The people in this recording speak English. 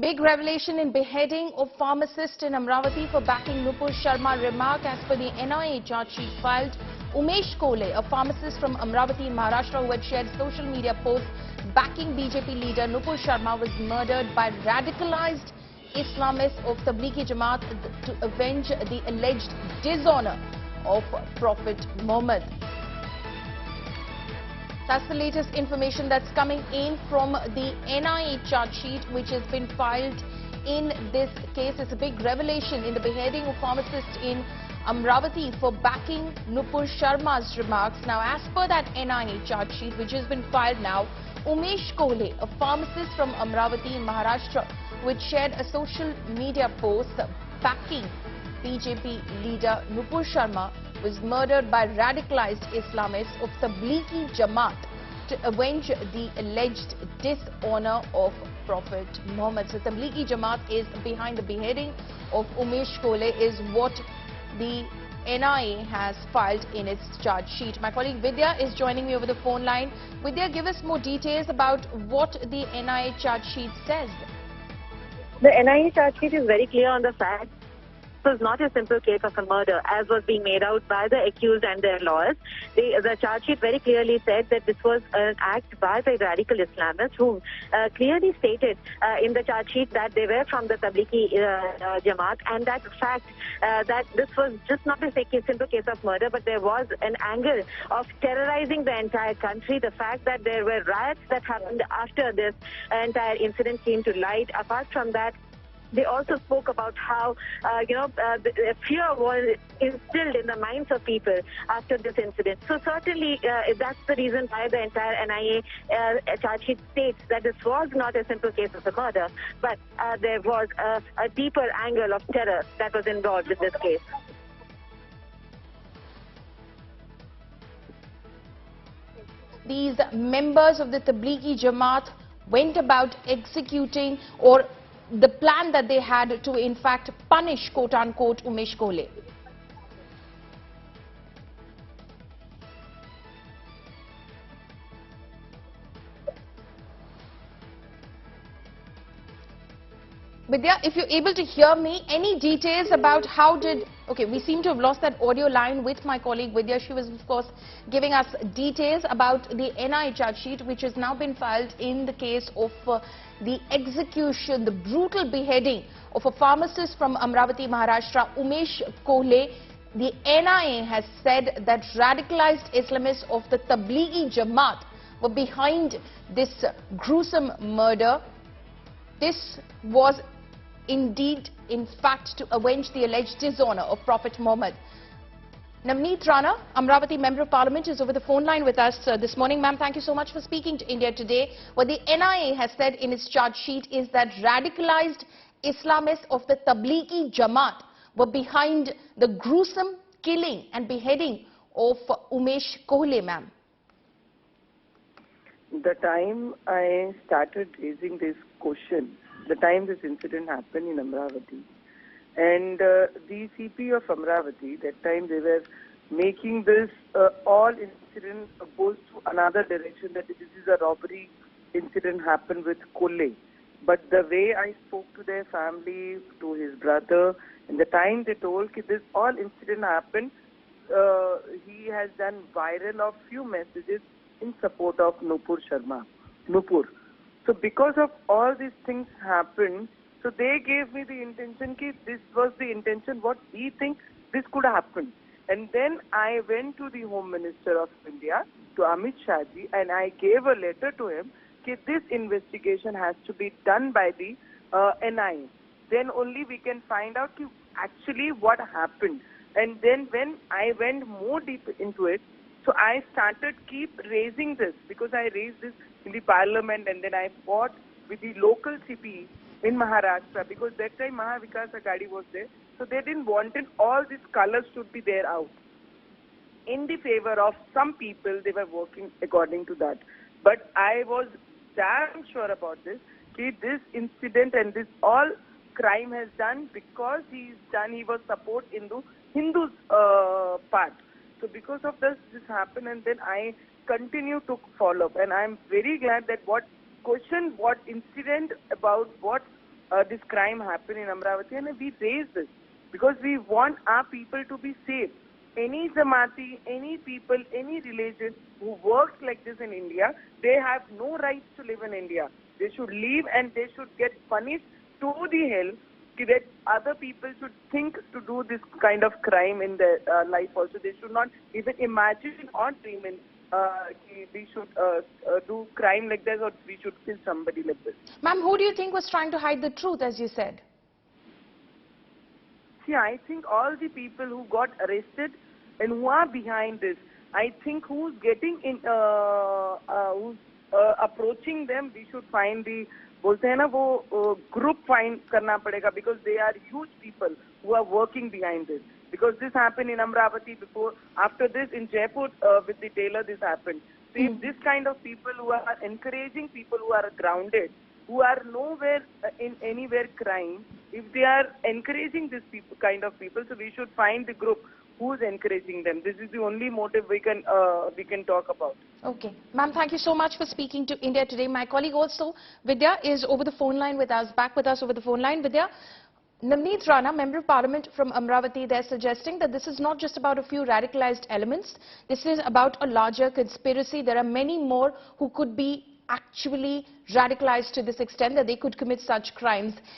Big revelation in beheading of pharmacist in Amravati for backing Nupur Sharma remark. As per the NIA charge sheet filed, Umesh Kolhe, a pharmacist from Amravati, Maharashtra, who had shared social media posts backing BJP leader Nupur Sharma, was murdered by radicalized Islamists of Tablighi Jamaat to avenge the alleged dishonor of Prophet Muhammad. That's the latest information that's coming in from the NIA charge sheet, which has been filed in this case. It's a big revelation in the beheading of pharmacist in Amravati for backing Nupur Sharma's remarks. Now, as per that NIA charge sheet, which has been filed now, Umesh Kolhe, a pharmacist from Amravati in Maharashtra, which shared a social media post backing BJP leader Nupur Sharma, was murdered by radicalized Islamists of Tablighi Jamaat to avenge the alleged dishonor of Prophet Muhammad. So Tablighi Jamaat is behind the beheading of Umesh Kolhe, is what the NIA has filed in its charge sheet. My colleague Vidya is joining me over the phone line. Vidya, give us more details about what the NIA charge sheet says. The NIA charge sheet is very clear on the fact this was not a simple case of a murder, as was being made out by the accused and their lawyers. The charge sheet very clearly said that this was an act by the radical Islamists, who clearly stated in the charge sheet that they were from the Tablighi Jamaat, and that fact that this was just not a simple case of murder, but there was an angle of terrorizing the entire country. The fact that there were riots that happened after this entire incident came to light. Apart from that, they also spoke about how, the fear was instilled in the minds of people after this incident. So certainly that's the reason why the entire NIA charge sheet states that this was not a simple case of a murder, but there was a deeper angle of terror that was involved in this case. These members of the Tablighi Jamaat went about executing, or the plan that they had to in fact punish, quote unquote, Umesh Kolhe. Vidya, if you're able to hear me, any details about how did... Okay, we seem to have lost that audio line with my colleague Vidya. She was, of course, giving us details about the NIA charge sheet, which has now been filed in the case of the execution, the brutal beheading of a pharmacist from Amravati, Maharashtra, Umesh Kolhe. The NIA has said that radicalized Islamists of the Tablighi Jamaat were behind this gruesome murder. This was indeed, in fact, to avenge the alleged dishonor of Prophet Muhammad. Navneet Rana, Amravati Member of Parliament, is over the phone line with us this morning. Ma'am, thank you so much for speaking to India Today. What the NIA has said in its charge sheet is that radicalized Islamists of the Tablighi Jamaat were behind the gruesome killing and beheading of Umesh Kolhe, ma'am. The time I started raising this question, the time this incident happened in Amravati, and the CP of Amravati, that time they were making this all incident goes to another direction, that this is a robbery incident happened with Kolhe. But the way I spoke to their family, to his brother, and the time they told that this all incident happened, he has done viral of few messages in support of Nupur Sharma. So because of all these things happened, so they gave me the intention that this was the intention, what we think this could happen. And then I went to the Home Minister of India, to Amit Shah ji, and I gave a letter to him that this investigation has to be done by the NIA. Then only we can find out actually what happened. And then when I went more deep into it, so I started keep raising this, because I raised this in the parliament, and then I fought with the local CP in Maharashtra, because that time Mahavikas Aghadi was there. So they didn't want it, all these colors should be there out. In the favor of some people, they were working according to that. But I was damn sure about this, that this incident and this all crime has done because he was support in the Hindus part. So because of this happened, and then I continue to follow up, and I'm very glad that what incident about what this crime happened in Amravati, and we raised this because we want our people to be safe. Any Jamati, any people, any religion who works like this in India, they have no rights to live in India. They should leave and they should get punished to the hell, that other people should think to do this kind of crime in their life also. They should not even imagine or dream in we should do crime like this, or we should kill somebody like this. Ma'am, who do you think was trying to hide the truth, as you said? See, I think all the people who got arrested and who are behind this, I think who's getting in, who's approaching them, we should find the, बोलते हैं ना वो group find करना पड़ेगा, because they are huge people who are working behind this. Because this happened in Amravati before, after this in Jaipur with the tailor this happened. So if this kind of people who are encouraging people who are grounded, who are nowhere in anywhere crime, if they are encouraging this kind of people, so we should find the group who is encouraging them. This is the only motive we can talk about. Okay. Ma'am, thank you so much for speaking to India Today. My colleague also, Vidya, is over the phone line with us, back with us over the phone line. Vidya, Navneet Rana, Member of Parliament from Amravati, they're suggesting that this is not just about a few radicalized elements. This is about a larger conspiracy. There are many more who could be actually radicalized to this extent that they could commit such crimes.